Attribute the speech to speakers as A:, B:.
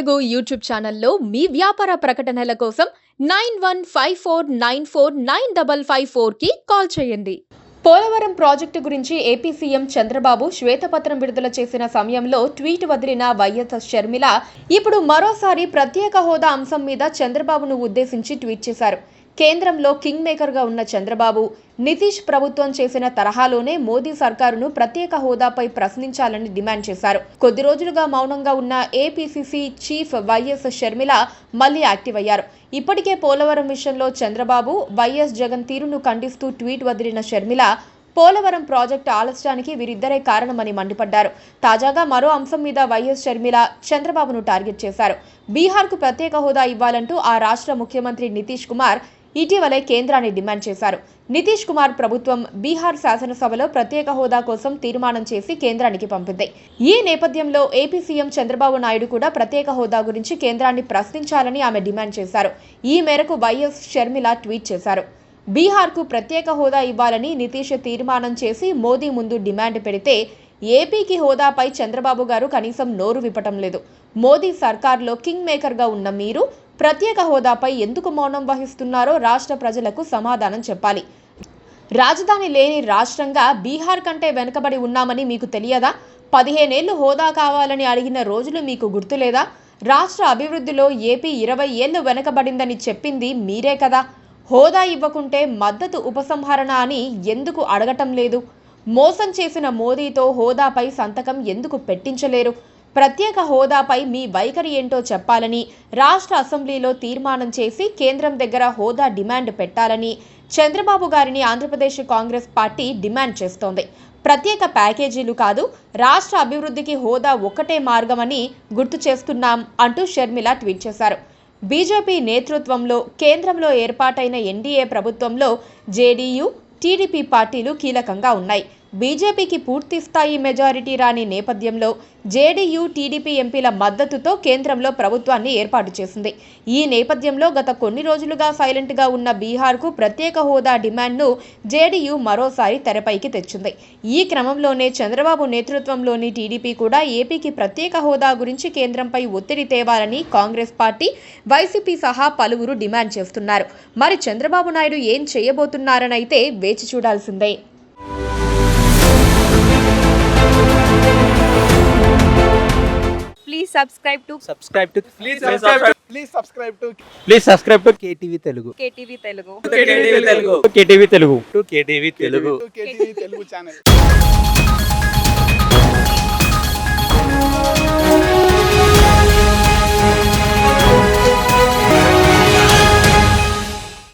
A: Telugu YouTube ఛానల్లో మీ వ్యాపార ప్రకటనల కోసం 9154949554 కి కాల్ చేయండి. పోలవరం ప్రాజెక్టు గురించి ఏపీ సీఎం చంద్రబాబు శ్వేతపత్రం విడుదల చేసిన సమయంలో ట్వీట్ వదిలిన వైఎస్ షర్మిల ఇప్పుడు మరోసారి ప్రత్యేక హోదా అంశం మీద చంద్రబాబును ఉద్దేశించి ట్వీట్ చేశారు. కేంద్రంలో కింగ్ మేకర్ గా ఉన్న చంద్రబాబు నితీష్ ప్రభుత్వం చేసిన తరహాలోనే మోదీ సర్కారును ప్రత్యేక హోదాపై ప్రశ్నించాలని డిమాండ్ చేశారు. కొద్ది రోజులుగా మౌనంగా ఉన్న ఏపీసీసీ చీఫ్ వైఎస్ షర్మిల మళ్లీ యాక్టివ్ అయ్యారు. ఇప్పటికే పోలవరం విషయంలో చంద్రబాబు వైఎస్ జగన్ తీరును ఖండిస్తూ ట్వీట్ వదిలిన షర్మిల పోలవరం ప్రాజెక్టు ఆలస్యానికి వీరిద్దరే కారణమని మండిపడ్డారు. తాజాగా మరో అంశం మీద వైఎస్ షర్మిల చంద్రబాబును టార్గెట్ చేశారు. బీహార్కు ప్రత్యేక హోదా ఇవ్వాలంటూ ఆ రాష్ట్ర ముఖ్యమంత్రి నితీష్ కుమార్ ఇటీవలే కేంద్రాన్ని డిమాండ్ చేశారు. నితీష్ కుమార్ ప్రభుత్వం బీహార్ శాసనసభలో ప్రత్యేక హోదా కోసం తీర్మానం చేసి కేంద్రానికి పంపింది. ఈ నేపథ్యంలో ఏపీ సీఎం చంద్రబాబు నాయుడు కూడా ప్రత్యేక హోదా గురించి కేంద్రాన్ని ప్రశ్నించాలని ఆమె డిమాండ్ చేశారు. ఈ మేరకు వైఎస్ షర్మిల ట్వీట్ చేశారు. బీహార్కు ప్రత్యేక హోదా ఇవ్వాలని నితీష్ తీర్మానం చేసి మోదీ ముందు డిమాండ్ పెడితే ఏపీకి హోదాపై చంద్రబాబు గారు కనీసం నోరు విప్పటం లేదు. మోదీ సర్కార్లో కింగ్ మేకర్గా ఉన్న మీరు ప్రత్యేక హోదాపై ఎందుకు మౌనం వహిస్తున్నారో రాష్ట్ర ప్రజలకు సమాధానం చెప్పాలి. రాజధాని లేని రాష్ట్రంగా బీహార్ కంటే వెనుకబడి ఉన్నామని మీకు తెలియదా? 15 ఏళ్లు హోదా కావాలని అడిగిన రోజులు మీకు గుర్తులేదా? రాష్ట్ర అభివృద్ధిలో ఏపీ 20 ఏళ్లు వెనుకబడిందని చెప్పింది మీరే కదా. హోదా ఇవ్వకుంటే మద్దతు ఉపసంహరణ అని ఎందుకు అడగటం లేదు? మోసం చేసిన మోదీతో హోదాపై సంతకం ఎందుకు పెట్టించలేరు? ప్రత్యేక హోదాపై మీ వైఖరి ఏంటో చెప్పాలని రాష్ట్ర అసెంబ్లీలో తీర్మానం చేసి కేంద్రం దగ్గర హోదా డిమాండ్ పెట్టాలని చంద్రబాబు గారిని ఆంధ్రప్రదేశ్ కాంగ్రెస్ పార్టీ డిమాండ్ చేస్తోంది. ప్రత్యేక ప్యాకేజీలు కాదు, రాష్ట్ర అభివృద్ధికి హోదా ఒక్కటే మార్గమని గుర్తు చేస్తున్నాం అంటూ షర్మిల ట్వీట్ చేశారు. బీజేపీ నేతృత్వంలో కేంద్రంలో ఏర్పాటైన ఎన్డీఏ ప్రభుత్వంలో జేడీయూ, టీడీపీ పార్టీలు కీలకంగా ఉన్నాయి. బీజేపీకి పూర్తి స్థాయి మెజారిటీ రాని నేపథ్యంలో జేడీయూ, టీడీపీ ఎంపీల మద్దతుతో కేంద్రంలో ప్రభుత్వాన్ని ఏర్పాటు చేసింది. ఈ నేపథ్యంలో గత కొన్ని రోజులుగా సైలెంట్గా ఉన్న బీహార్కు ప్రత్యేక హోదా డిమాండ్ను జేడీయూ మరోసారి తెరపైకి తెచ్చింది. ఈ క్రమంలోనే చంద్రబాబు నేతృత్వంలోని టీడీపీ కూడా ఏపీకి ప్రత్యేక హోదా గురించి కేంద్రంపై ఒత్తిడి తేవాలని కాంగ్రెస్ పార్టీ, వైసీపీ సహా పలువురు డిమాండ్ చేస్తున్నారు. మరి చంద్రబాబు నాయుడు ఏం చేయబోతున్నారనైతే వేచి చూడాల్సిందే.
B: Please subscribe to
C: KTV Telugu.
B: KTV Telugu.
C: KTV Telugu channel.